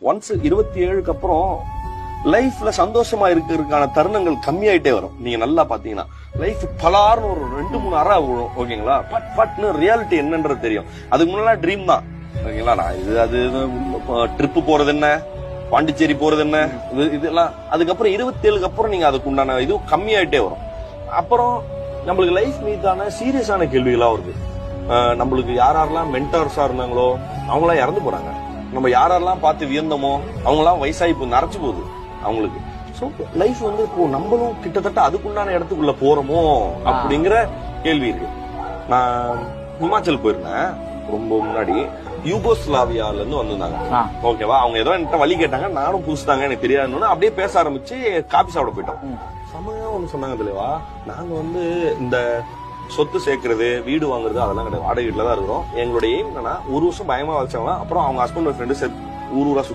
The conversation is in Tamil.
ஒன்ஸ் 27க்கு அப்புறம் லைஃப்ல சந்தோஷமா இருக்கிறதுக்கான தருணங்கள் கம்மியாயிட்டே வரும். நீங்க நல்லா பாத்தீங்கன்னா லைஃப் பலார்னு ஒரு 2-3 அறை விழும். ஓகேங்களா, பட்னு ரியாலிட்டி என்னன்றது தெரியும். அதுக்கு முன்னாடி ட்ரீம் தான். ஓகேங்களா, நான் அது ட்ரிப்பு போறது என்ன, பாண்டிச்சேரி போறது என்ன, இதெல்லாம். அதுக்கப்புறம் 27க்கு அப்புறம் நீங்க அதுக்கு உண்டான இது கம்மியாயிட்டே வரும். அப்புறம் நம்மளுக்கு லைஃப் மீதான சீரியஸான கேள்விகளா வருது. நம்மளுக்கு யாரெல்லாம் மென்டார்ஸா இருந்தாங்களோ அவங்களாம் இறந்து போறாங்க. நம்ம யாரெல்லாம் பார்த்து வியந்தோமோ அவங்களாம் வயசாகி நரைச்சு போகுது அவங்களுக்கு. சோ லைஃப் வந்து இப்போ நம்மளும் கிட்டத்தட்ட அதுக்குண்டான இடத்துக்குள்ள போறோமோ அப்படிங்கிற கேள்வி இருக்கு. நான் ஹிமாச்சல் போயிருந்தேன் ரொம்ப முன்னாடி. யூகோஸ்லாவியால இருந்து வந்திருந்தாங்க. ஓகேவா, அவங்க ஏதோ என்கிட்ட வழி கேட்டாங்க. நானும் புதுசுதாங்க, எனக்கு தெரியாதுன்னு அப்படியே பேச ஆரம்பிச்சு காபி சாப்பிட போயிட்டோம். சமயம் ஒண்ணு சொன்னாங்க தெளிவா, நாங்க வந்து இந்த சொத்து சேர்க்கறது, வீடு வாங்குறது அதெல்லாம் கிடையாது, வாடகை வீட்டுல தான் இருக்கிறோம். எங்களுடைய எய்ம் என்னன்னா, ஒரு வருஷம் பயமா வச்சாங்கன்னா அப்புறம் அவங்க ஹஸ்பண்ட் ஃப்ரெண்டு ஊர் ஊரா